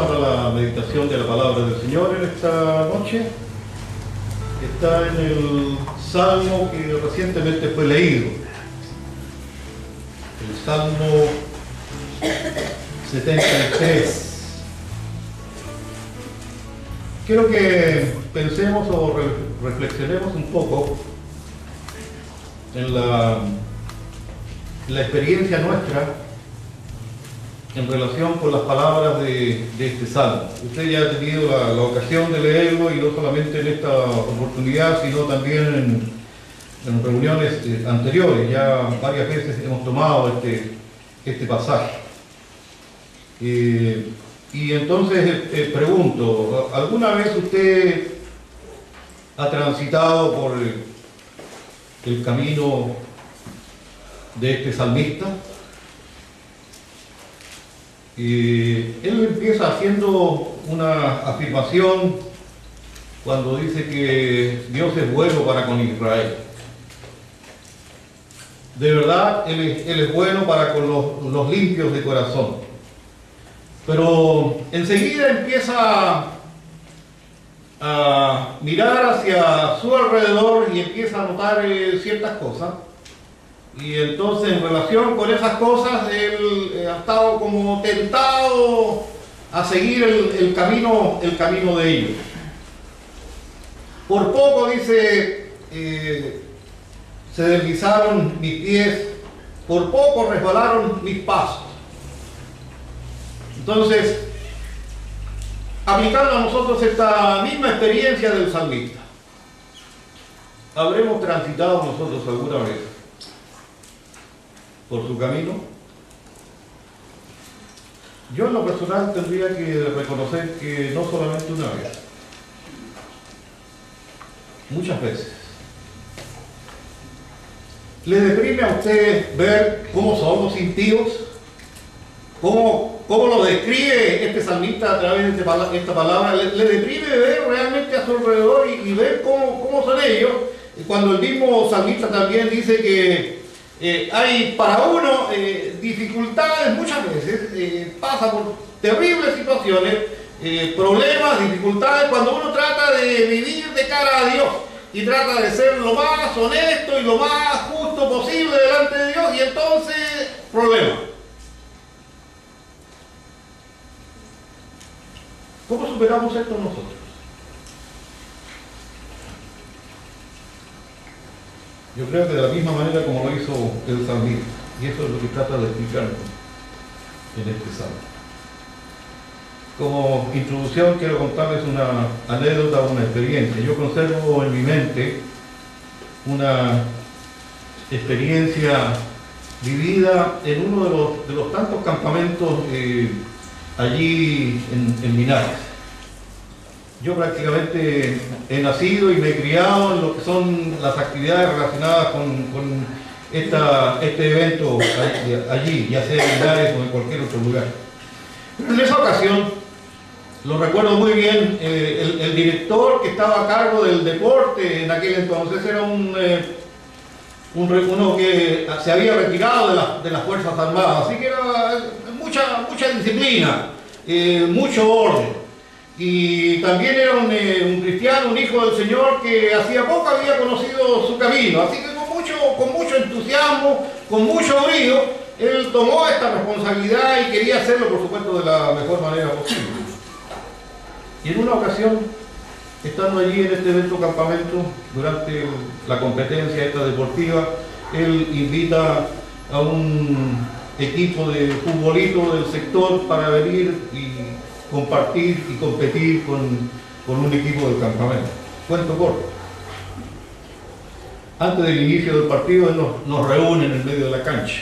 para la meditación de la palabra del Señor en esta noche está en el Salmo que recientemente fue leído, el Salmo 73. Quiero que pensemos o reflexionemos un poco en la experiencia nuestra en relación con las palabras de este salmo. Usted ya ha tenido la ocasión de leerlo, y no solamente en esta oportunidad, sino también en reuniones anteriores. Ya varias veces hemos tomado este pasaje. Y entonces pregunto, ¿alguna vez usted ha transitado por el camino de este salmista? Él empieza haciendo una afirmación cuando dice que Dios es bueno para con Israel. De verdad, Él es bueno para con los limpios de corazón. Pero enseguida empieza a mirar hacia su alrededor y empieza a notar ciertas cosas. Y entonces, en relación con esas cosas, él ha estado como tentado a seguir el camino de ellos. Por poco, dice, se deslizaron mis pies, por poco resbalaron mis pasos. Entonces, aplicando a nosotros esta misma experiencia del salmista, ¿habremos transitado nosotros alguna vez por su camino? Yo en lo personal tendría que reconocer que no solamente una vez, muchas veces. ¿Le deprime a usted ver cómo son los impíos? ¿Cómo lo describe este salmista a través de esta palabra? ¿Le deprime ver realmente a su alrededor y ver cómo son ellos? Cuando el mismo salmista también dice que hay para uno dificultades muchas veces, pasa por terribles situaciones, problemas, dificultades, cuando uno trata de vivir de cara a Dios y trata de ser lo más honesto y lo más justo posible delante de Dios, y entonces problemas. ¿Cómo superamos esto nosotros? Yo creo que de la misma manera como lo hizo el salmista, y eso es lo que trata de explicarnos en este salmo. Como introducción quiero contarles una anécdota, una experiencia. Yo conservo en mi mente una experiencia vivida en uno de los tantos campamentos allí en Linares. Yo prácticamente he nacido y me he criado en lo que son las actividades relacionadas con este evento allí, ya sea en Linares o en cualquier otro lugar. Pero en esa ocasión, lo recuerdo muy bien, el director que estaba a cargo del deporte en aquel entonces era uno que se había retirado de las Fuerzas Armadas, así que era mucha disciplina, mucho orden. Y también era un cristiano, un hijo del Señor que hacía poco había conocido su camino, así que con mucho entusiasmo, con mucho brío, él tomó esta responsabilidad y quería hacerlo, por supuesto, de la mejor manera posible. Y en una ocasión, estando allí en este evento campamento, durante la competencia esta deportiva, él invita a un equipo de futbolito del sector para venir y compartir y competir con un equipo del campamento. Cuento corto. Antes del inicio del partido, él nos reúne en el medio de la cancha,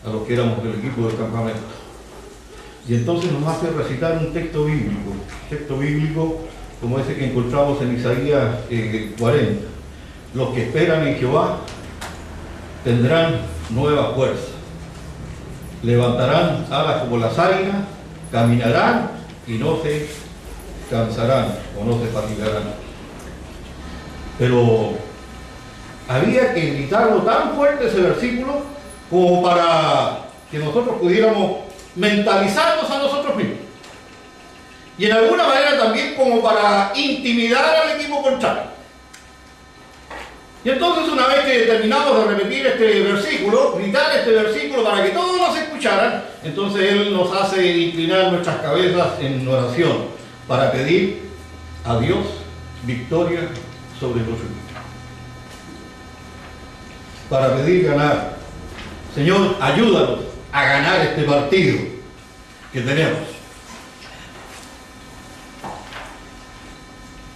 a los que éramos del equipo del campamento. Y entonces nos hace recitar un texto bíblico como ese que encontramos en Isaías 40. Los que esperan en Jehová tendrán nueva fuerza, levantarán alas como las águilas, caminarán y no se cansarán o no se fatigarán. Pero había que gritarlo tan fuerte ese versículo como para que nosotros pudiéramos mentalizarnos a nosotros mismos. y en alguna manera también como para intimidar al equipo contrario. Y entonces, una vez que terminamos de repetir este versículo, gritar este versículo para que todos nos escucharan, entonces Él nos hace inclinar nuestras cabezas en oración para pedir a Dios victoria sobre los enemigos. Para pedir ganar. Señor, ayúdanos a ganar este partido que tenemos.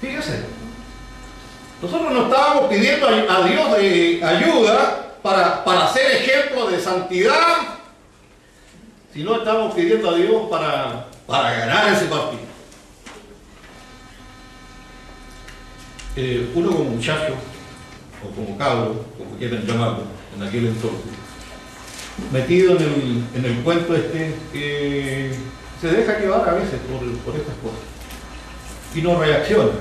Fíjese. Nosotros no estábamos pidiendo a Dios ayuda para ser ejemplo de santidad, sino estábamos pidiendo a Dios para ganar ese partido. Uno como muchacho, o como cabro, como quieran llamarlo, en aquel entonces, metido en el cuento se deja llevar a veces por estas cosas y no reacciona,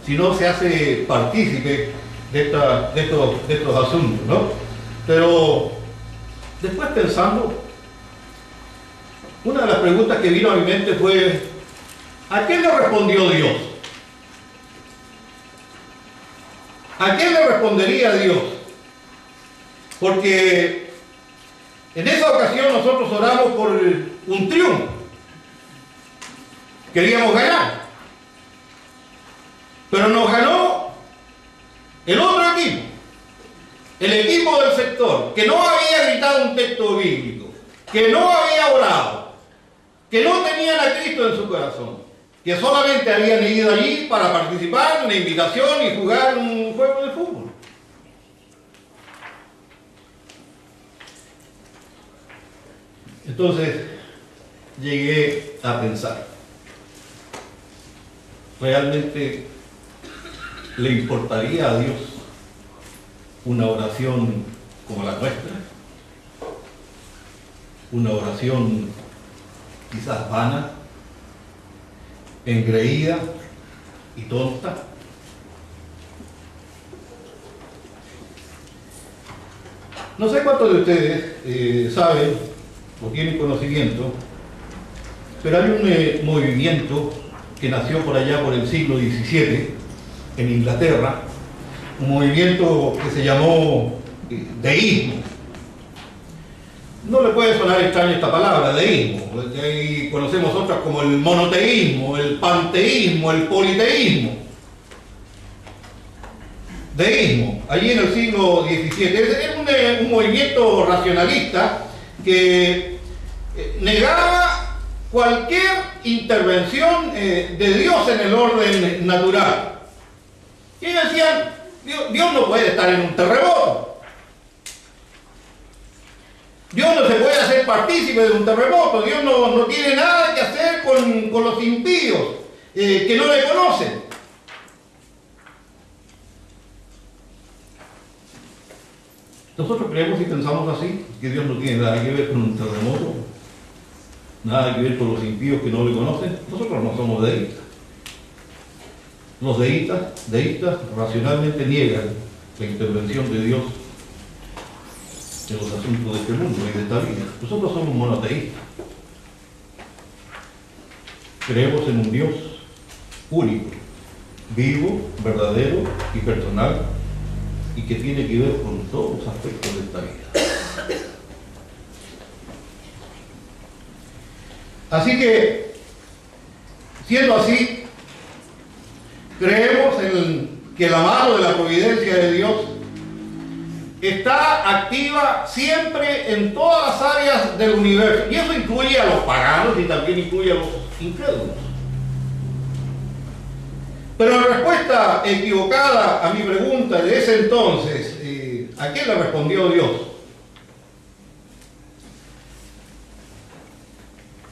sino se hace partícipe de estos asuntos, ¿no? Pero después pensando, una de las preguntas que vino a mi mente fue: ¿a qué le respondió Dios? ¿A qué le respondería Dios? Porque en esa ocasión nosotros oramos por un triunfo. Queríamos ganar. Pero nos ganó el otro equipo, el equipo del sector, que no había gritado un texto bíblico, que no había orado, que no tenían a Cristo en su corazón, que solamente habían ido allí para participar en una invitación y jugar un juego de fútbol. Entonces llegué a pensar, ¿realmente le importaría a Dios una oración como la nuestra? Una oración quizás vana, engreída y tonta. No sé cuántos de ustedes saben o tienen conocimiento, pero hay un movimiento que nació por allá por el siglo XVII en Inglaterra, un movimiento que se llamó deísmo. No le puede sonar extraña esta palabra, deísmo. Ahí conocemos otras como el monoteísmo, el panteísmo, el politeísmo. Deísmo, allí en el siglo XVII. Es un movimiento racionalista que negaba cualquier intervención de Dios en el orden natural. Y ellos decían, Dios no puede estar en un terremoto. Dios no se puede hacer partícipe de un terremoto. Dios no tiene nada que hacer con los impíos que no le conocen. Nosotros creemos y pensamos así, que Dios no tiene nada que ver con un terremoto, nada que ver con los impíos que no le conocen. Nosotros no somos deístas. Los deístas racionalmente niegan la intervención de Dios en los asuntos de este mundo y de esta vida. Nosotros somos monoteístas. Creemos en un Dios único, vivo, verdadero y personal, y que tiene que ver con todos los aspectos de esta vida. Así que, siendo así, creemos que la mano de la providencia de Dios está activa siempre en todas las áreas del universo. Y eso incluye a los paganos y también incluye a los incrédulos. Pero la respuesta equivocada a mi pregunta de ese entonces, ¿a quién le respondió Dios?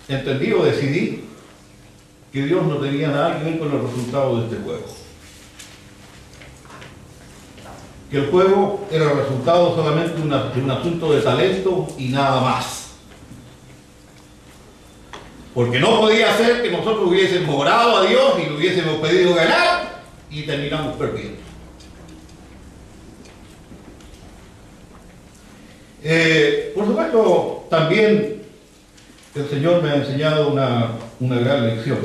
Entendí o decidí que Dios no tenía nada que ver con los resultados de este juego. Que el juego era el resultado solamente de un asunto de talento y nada más. Porque no podía ser que nosotros hubiésemos orado a Dios y le hubiésemos pedido ganar y terminamos perdiendo. Por supuesto, también el Señor me ha enseñado una gran lección.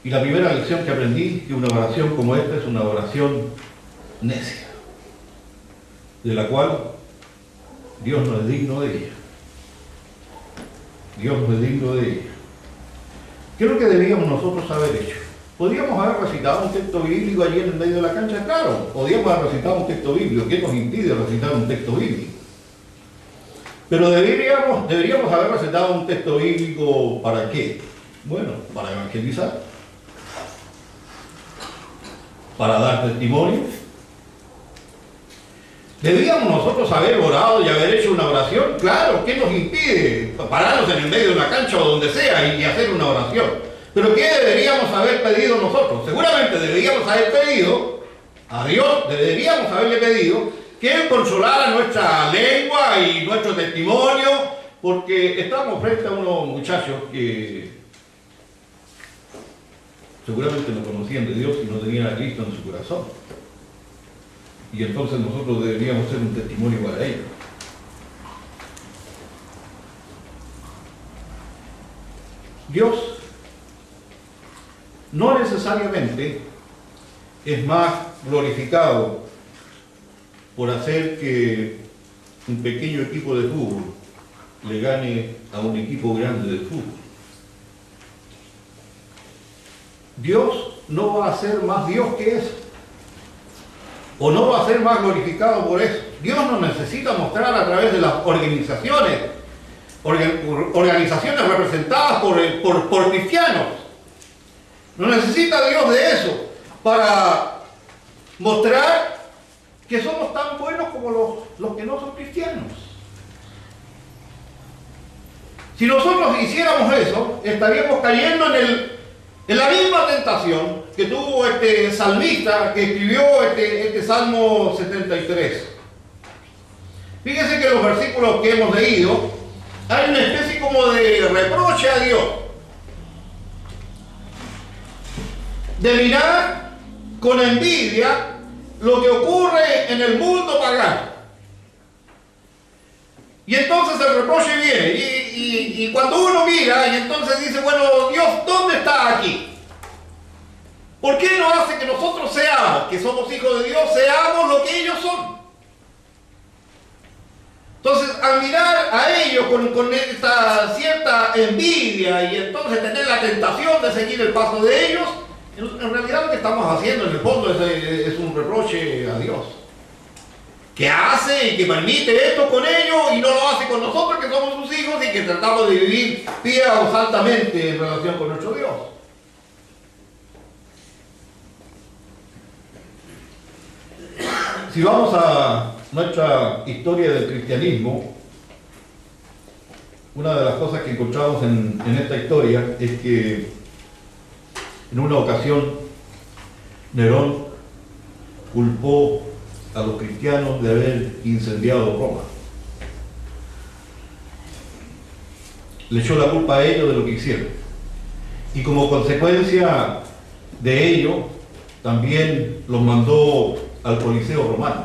Y la primera lección que aprendí, que una oración como esta es una oración necia, de la cual Dios no es digno de ella. Dios no es digno de ella. ¿Qué es lo que debíamos nosotros haber hecho? ¿Podríamos haber recitado un texto bíblico allí en el medio de la cancha? Claro, podríamos haber recitado un texto bíblico. ¿Qué nos impide recitar un texto bíblico? Pero deberíamos haber recitado un texto bíblico ¿para qué? Bueno, para evangelizar, para dar testimonio. ¿Debíamos nosotros haber orado y haber hecho una oración? Claro, ¿qué nos impide pararnos en el medio de una cancha o donde sea y hacer una oración? Pero ¿qué deberíamos haber pedido nosotros? Seguramente deberíamos haber pedido a Dios, deberíamos haberle pedido que Él consolara nuestra lengua y nuestro testimonio, porque estamos frente a unos muchachos que seguramente no conocían de Dios y no tenían a Cristo en su corazón. Y entonces nosotros deberíamos ser un testimonio para ellos. Dios no necesariamente es más glorificado por hacer que un pequeño equipo de fútbol le gane a un equipo grande de fútbol. Dios no va a ser más Dios que eso, o no va a ser más glorificado por eso. Dios nos necesita mostrar a través de las organizaciones representadas por cristianos. No necesita Dios de eso para mostrar que somos tan buenos como los que no son cristianos. Si nosotros hiciéramos eso, estaríamos cayendo en la misma tentación que tuvo este salmista que escribió este Salmo 73. Fíjense que en los versículos que hemos leído hay una especie como de reproche a Dios, de mirar con envidia lo que ocurre en el mundo pagano. Y entonces el reproche viene, y cuando uno mira, y entonces dice, bueno, Dios, ¿dónde está aquí? ¿Por qué no hace que nosotros seamos, que somos hijos de Dios, seamos lo que ellos son? Entonces, al mirar a ellos con esta cierta envidia y entonces tener la tentación de seguir el paso de ellos, en realidad lo que estamos haciendo en el fondo es un reproche a Dios, que hace y que permite esto con ellos y no lo hace con nosotros que somos sus hijos y que tratamos de vivir pía o santamente en relación con nuestro Dios. Si vamos a nuestra historia del cristianismo, una de las cosas que encontramos en esta historia es que en una ocasión Nerón culpó a los cristianos de haber incendiado Roma. Le echó la culpa a ellos de lo que hicieron. Y como consecuencia de ello, también los mandó al Coliseo romano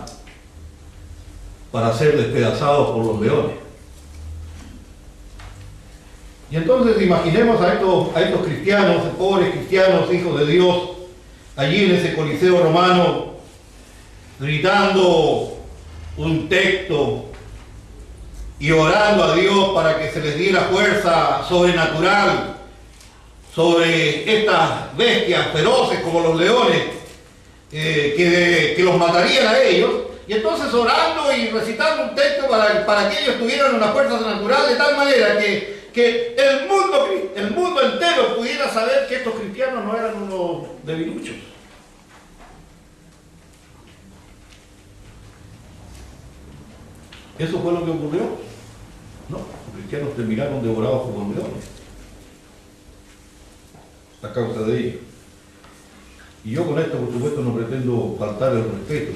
para ser despedazados por los leones. Y entonces imaginemos a estos cristianos, pobres cristianos, hijos de Dios, allí en ese Coliseo romano, gritando un texto y orando a Dios para que se les diera fuerza sobrenatural sobre estas bestias feroces como los leones, que los matarían a ellos. Y entonces orando y recitando un texto para que ellos tuvieran una fuerza natural de tal manera que el mundo entero pudiera saber que estos cristianos no eran unos debiluchos. ¿Eso fue lo que ocurrió? No, los cristianos terminaron devorados por los leones a causa de ello. Y yo con esto, por supuesto, no pretendo faltar el respeto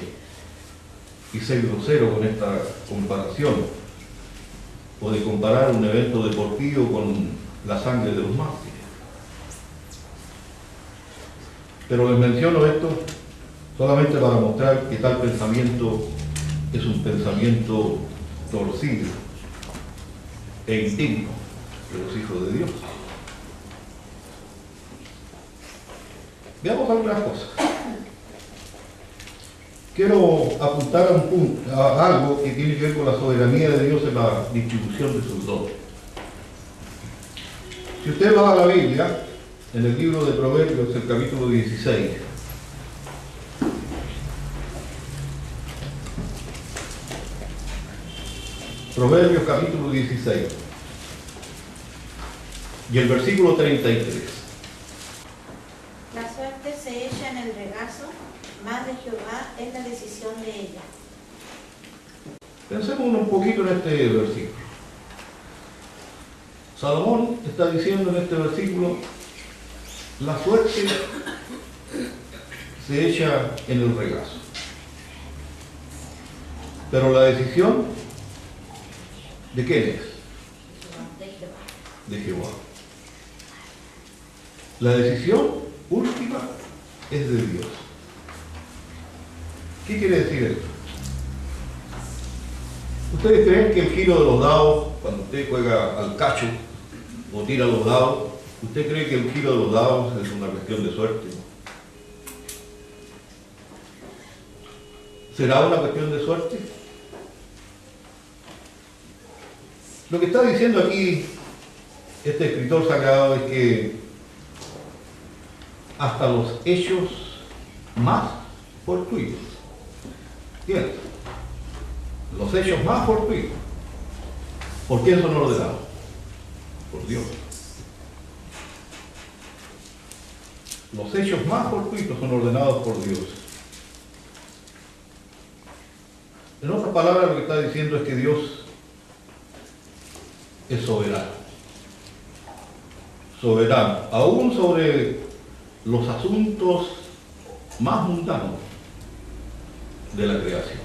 y ser grosero con esta comparación, o de comparar un evento deportivo con la sangre de los mártires. Pero les menciono esto solamente para mostrar que tal pensamiento es un pensamiento torcido e indigno de los hijos de Dios. Veamos algunas cosas. Quiero apuntar a algo que tiene que ver con la soberanía de Dios en la distribución de sus dones. Si usted va a la Biblia, en el libro de Proverbios, el capítulo 16, Proverbios capítulo 16 y el versículo 33. La suerte se echa en el regazo, mas de Jehová es la decisión de ella. Pensemos un poquito en este versículo. Salomón está diciendo en este versículo, la suerte se echa en el regazo, pero la decisión, ¿de quién es? De Jehová. La decisión última es de Dios. ¿Qué quiere decir esto? ¿Ustedes creen que el giro de los dados, cuando usted juega al cacho o tira los dados, usted cree que el giro de los dados es una cuestión de suerte? ¿Será una cuestión de suerte? Lo que está diciendo aquí este escritor sagrado es que hasta los hechos más fortuitos, ¿entiendes? Los hechos más fortuitos, ¿por quién son ordenados? Por Dios. Los hechos más fortuitos son ordenados por Dios. En otras palabras, lo que está diciendo es que Dios es soberano. Soberano, aún sobre los asuntos más mundanos de la creación.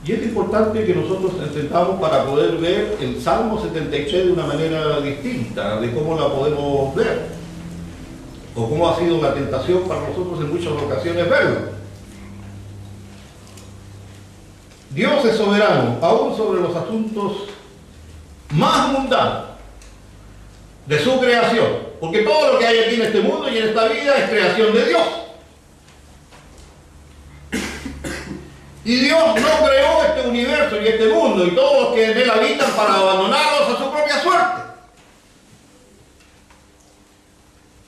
Y es importante que nosotros entendamos para poder ver el Salmo 73 de una manera distinta, de cómo la podemos ver, o cómo ha sido una tentación para nosotros en muchas ocasiones verlo. Dios es soberano, aún sobre los asuntos más mundanos de su creación, porque todo lo que hay aquí en este mundo y en esta vida es creación de Dios. Y Dios no creó este universo y este mundo y todos los que en él habitan para abandonarlos a su propia suerte.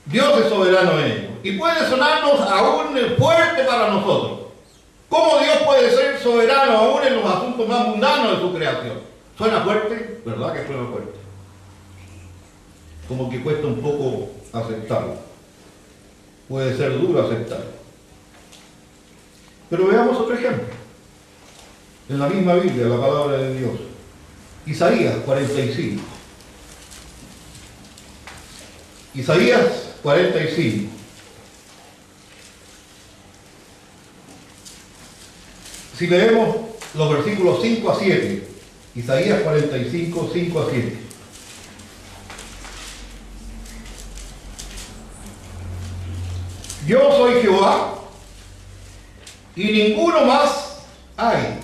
Dios es soberano en ello. Y puede sonarnos aún fuerte para nosotros. ¿Cómo Dios puede ser soberano aún en los asuntos más mundanos de su creación? ¿Suena fuerte? ¿Verdad que suena fuerte? Como que cuesta un poco aceptarlo. Puede ser duro aceptarlo. Pero veamos otro ejemplo. En la misma Biblia, la palabra de Dios. Isaías 45. Isaías 45. Si leemos los versículos 5 a 7, Isaías 45, 5 a 7. Yo soy Jehová y ninguno más hay.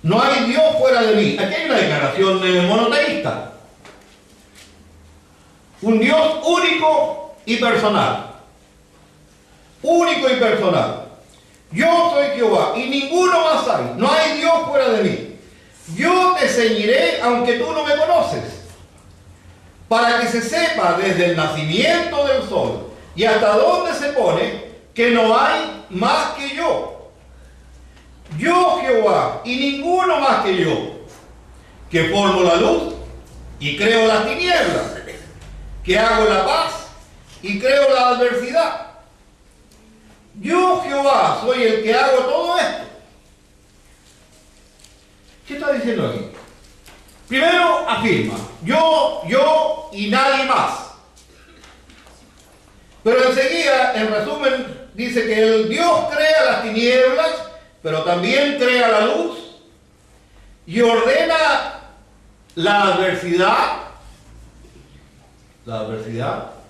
No hay Dios fuera de mí. Aquí hay una declaración monoteísta. Un Dios único y personal. Único y personal. Yo soy Jehová y ninguno más hay. No hay Dios fuera de mí. Yo te ceñiré aunque tú no me conoces, para que se sepa desde el nacimiento del sol y hasta dónde se pone que no hay más que yo. Yo Jehová y ninguno más que yo, que formo la luz y creo las tinieblas, que hago la paz y creo la adversidad. Yo Jehová soy el que hago todo esto. ¿Qué está diciendo aquí? Primero afirma, yo y nadie más. Pero enseguida, en resumen, dice que el Dios crea las tinieblas, pero también crea la luz y ordena la adversidad,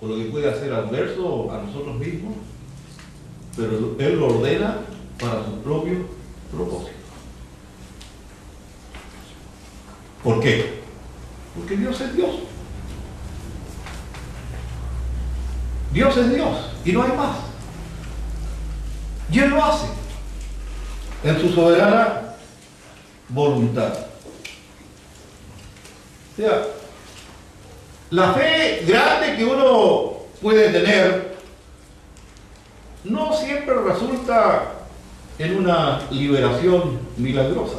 o lo que puede hacer adverso a nosotros mismos, pero Él lo ordena para su propio propósito. ¿Por qué? Porque Dios es Dios. Dios es Dios y no hay más. Y Él lo hace en su soberana voluntad. O sea, la fe grande que uno puede tener no siempre resulta en una liberación milagrosa.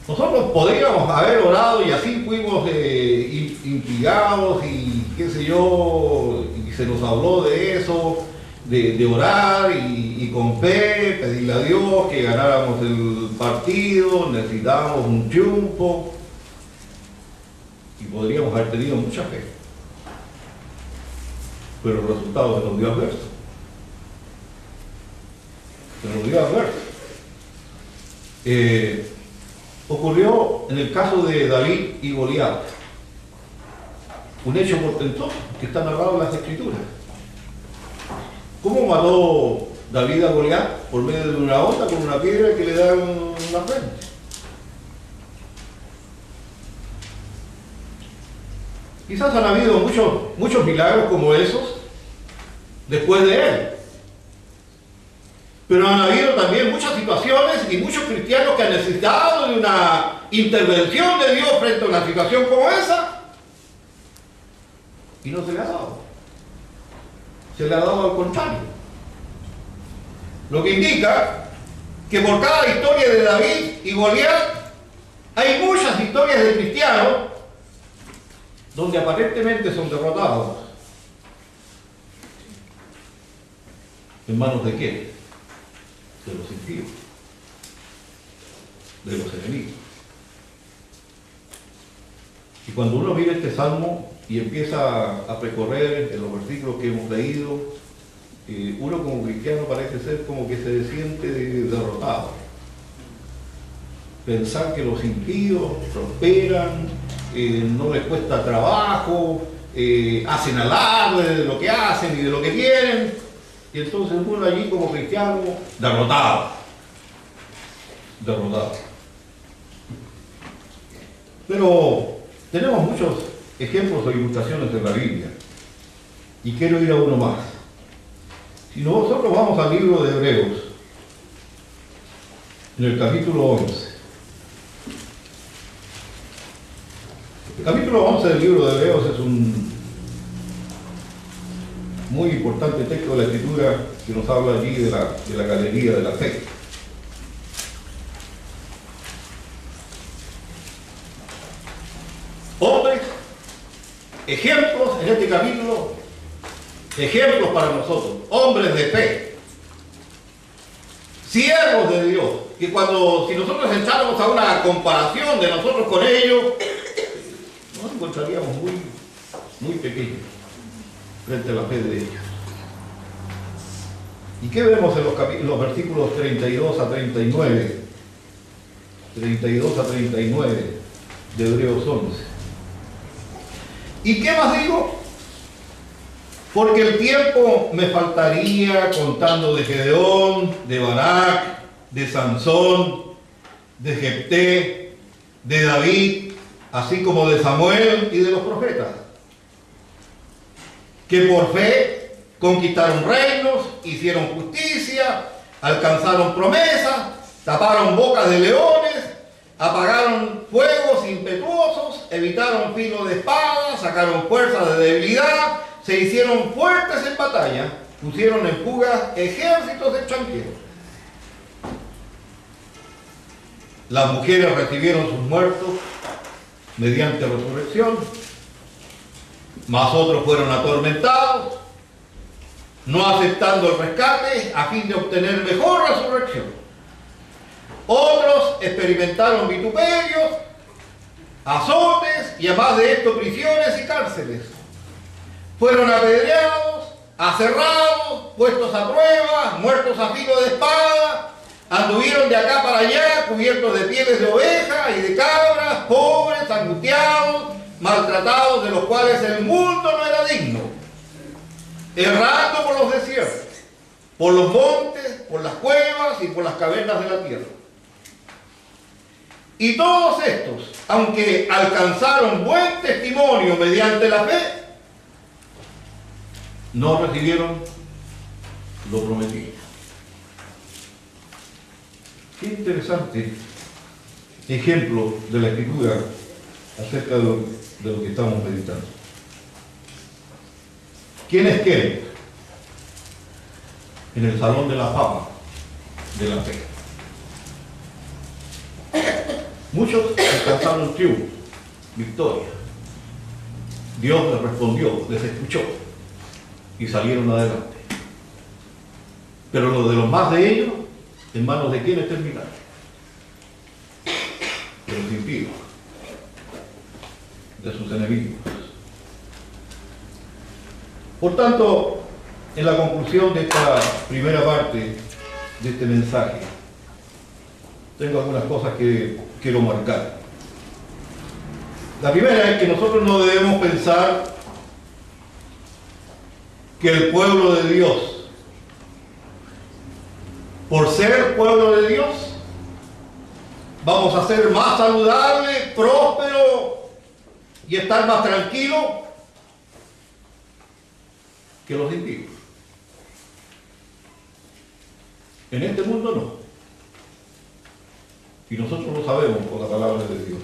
Nosotros podríamos haber orado y así fuimos instigados y qué sé yo, y se nos habló de eso, de orar y con fe pedirle a Dios que ganáramos el partido, necesitábamos un triunfo y podríamos haber tenido mucha fe. Pero el resultado se nos dio adverso. Se nos dio adverso. Ocurrió en el caso de David y Goliat, un hecho portentoso que está narrado en las Escrituras. ¿Cómo mató David a Goliat? Por medio de una onda con una piedra que le da en la frente. Quizás han habido muchos milagros como esos después de él. Pero han habido también muchas situaciones y muchos cristianos que han necesitado de una intervención de Dios frente a una situación como esa y no se le ha dado. Se le ha dado al contrario. Lo que indica que por cada historia de David y Goliat hay muchas historias de cristianos donde aparentemente son derrotados. ¿En manos de quién? De los impíos, de los enemigos. Y cuando uno mira este salmo y empieza a recorrer en los versículos que hemos leído, uno como cristiano parece ser como que se siente derrotado. Pensar que los impíos prosperan, no les cuesta trabajo, hacen alarde de lo que hacen y de lo que tienen. Y entonces uno allí como cristiano, derrotado. Pero tenemos muchos ejemplos o ilustraciones en la Biblia. Y quiero ir a uno más. Si nosotros vamos al libro de Hebreos, en el capítulo 11. El capítulo 11 del libro de Hebreos es un muy importante texto de la Escritura que nos habla allí de la galería de la fe. Hombres, ejemplos en este capítulo, ejemplos para nosotros, hombres de fe, siervos de Dios, que si nosotros entráramos a una comparación de nosotros con ellos, nos encontraríamos muy pequeños frente a la fe de ellos. ¿Y qué vemos en los versículos 32 a 39? 32 a 39 de Hebreos 11. ¿Y qué más digo? Porque el tiempo me faltaría contando de Gedeón, de Barak, de Sansón, de Jefté, de David, así como de Samuel y de los profetas, que por fe conquistaron reinos, hicieron justicia, alcanzaron promesas, taparon bocas de leones, apagaron fuegos impetuosos, evitaron filo de espada, sacaron fuerza de debilidad, se hicieron fuertes en batalla, pusieron en fuga ejércitos extranjeros. Las mujeres recibieron sus muertos mediante resurrección, mas otros fueron atormentados, no aceptando el rescate a fin de obtener mejor resurrección. Otros experimentaron vituperios, azotes y además de esto prisiones y cárceles. Fueron apedreados, aserrados, puestos a prueba, muertos a filo de espada, anduvieron de acá para allá cubiertos de pieles de oveja y de cabras, pobres, angustiados, maltratados, de los cuales el mundo no era digno, errando por los desiertos, por los montes, por las cuevas y por las cavernas de la tierra. Y todos estos, aunque alcanzaron buen testimonio mediante la fe, no recibieron lo prometido. Qué interesante ejemplo de la Escritura acerca de lo que estamos meditando. ¿Quién es Kenneth? En el Salón de la Fama de la Fe. Muchos alcanzaron triunfo, victoria. Dios les respondió, les escuchó y salieron adelante. Pero lo de los más de ellos, ¿en manos de quiénes terminaron? De los impíos, de sus enemigos. Por tanto, en la conclusión de esta primera parte de este mensaje, tengo algunas cosas que quiero marcar. La primera es que nosotros no debemos pensar que el pueblo de Dios, por ser pueblo de Dios, vamos a ser más saludable, próspero y estar más tranquilo que los impíos. En este mundo no. Y nosotros lo sabemos por la palabra de Dios.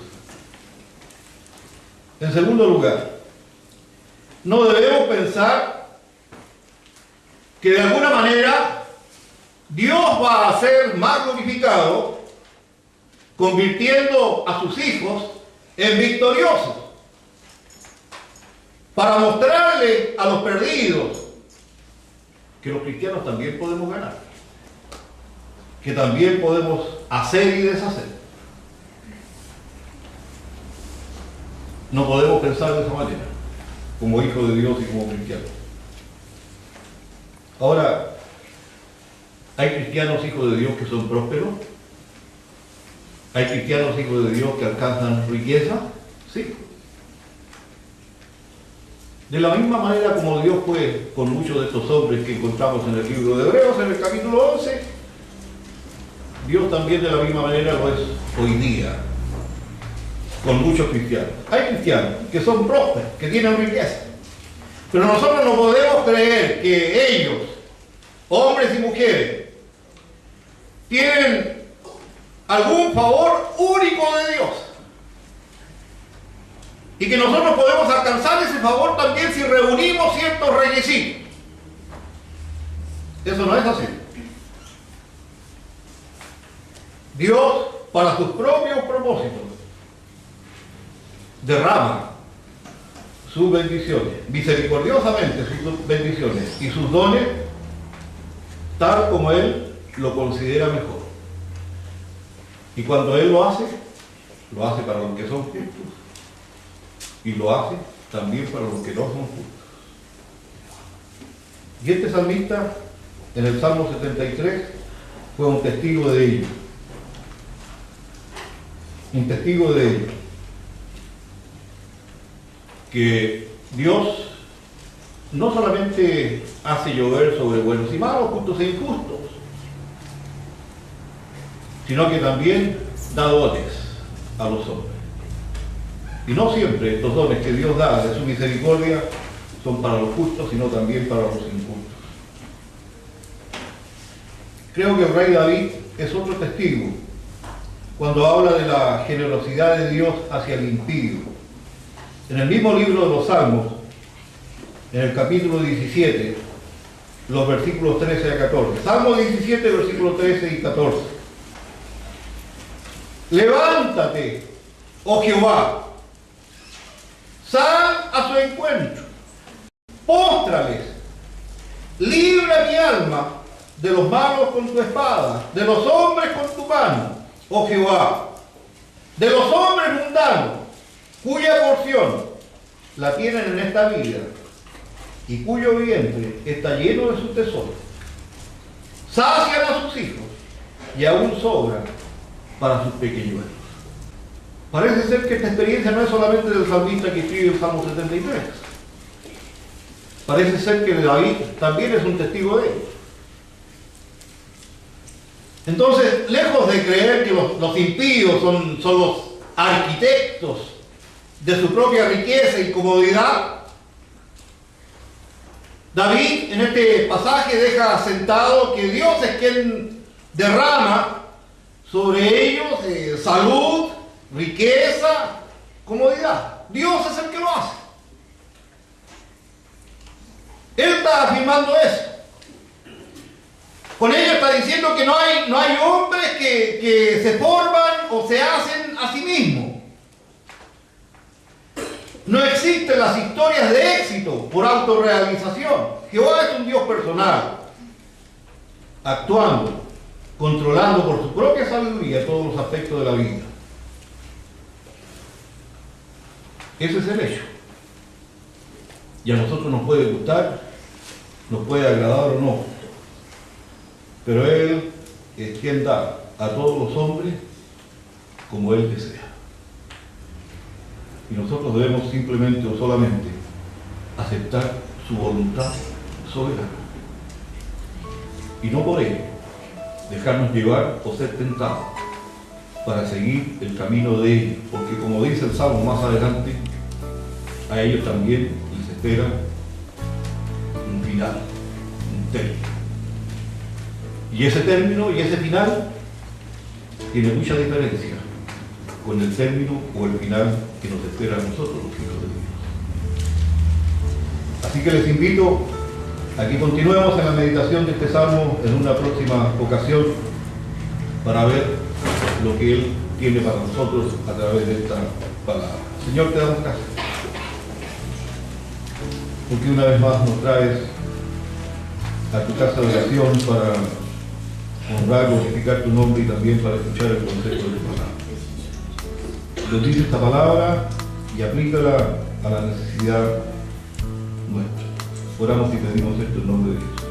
En segundo lugar, no debemos pensar que de alguna manera Dios va a ser más glorificado convirtiendo a sus hijos en victoriosos para mostrarle a los perdidos que los cristianos también podemos ganar, que también podemos hacer y deshacer. No podemos pensar de esa manera, como hijos de Dios y como cristianos. Ahora, ¿hay cristianos hijos de Dios que son prósperos? ¿Hay cristianos hijos de Dios que alcanzan riqueza? Sí. De la misma manera como Dios fue con muchos de estos hombres que encontramos en el libro de Hebreos, en el capítulo 11, Dios también de la misma manera lo es hoy día, con muchos cristianos. Hay cristianos que son prósperos, que tienen riqueza, pero nosotros no podemos creer que ellos, hombres y mujeres, tienen algún favor único de Dios y que nosotros podemos alcanzar ese favor también si reunimos ciertos requisitos. Eso no es así. Dios, para sus propios propósitos, derrama sus bendiciones, misericordiosamente sus bendiciones y sus dones, tal como Él lo considera mejor. Y cuando Él lo hace para los que son justos y lo hace también para los que no son justos. Y este salmista, en el Salmo 73, fue un testigo de ello. Un testigo de ello. Que Dios no solamente hace llover sobre buenos y malos, justos e injustos, sino que también da dones a los hombres. Y no siempre estos dones que Dios da de su misericordia son para los justos, sino también para los injustos. Creo que el rey David es otro testigo cuando habla de la generosidad de Dios hacia el impío. En el mismo libro de los Salmos, en el capítulo 17, los versículos 13 a 14. Salmo 17, versículos 13 y 14. Levántate, oh Jehová, sal a su encuentro, póstrales, libra mi alma de los malos con tu espada, de los hombres con tu mano, oh Jehová, de los hombres mundanos, cuya porción la tienen en esta vida y cuyo vientre está lleno de su tesoro. Sacian a sus hijos y aún sobran para sus pequeñuelos. Parece ser que esta experiencia no es solamente del salmista que escribe el Salmo 73. Parece ser que David también es un testigo de ello. Entonces, lejos de creer que los impíos son los arquitectos de su propia riqueza y comodidad. David en este pasaje deja asentado que Dios es quien derrama sobre ellos salud, riqueza, comodidad. Dios es el que lo hace. Él está afirmando eso. Con ello está diciendo que no hay hombres que se forman o se hacen a sí mismos. No existen las historias de éxito por autorrealización. Jehová es un Dios personal, actuando, controlando por su propia sabiduría todos los aspectos de la vida. Ese es el hecho. Y a nosotros nos puede gustar, nos puede agradar o no, pero Él es quien da a todos los hombres como Él desea. Y nosotros debemos simplemente o solamente aceptar su voluntad soberana. Y no por ello dejarnos llevar o ser tentados para seguir el camino de ellos. Porque como dice el Salmo más adelante, a ellos también les espera un final, un término. Y ese término y ese final tiene mucha diferencia con el término o el final que nos espera a nosotros los hijos de Dios. Así que les invito a que continuemos en la meditación de este Salmo en una próxima ocasión para ver lo que Él tiene para nosotros a través de esta palabra. Señor, te damos gracias, porque una vez más nos traes a tu casa de oración para honrar, glorificar tu nombre y también para escuchar el consejo de tu palabra. Bendice esta palabra y aplícala a la necesidad nuestra. Oramos y pedimos esto en nombre de Jesús.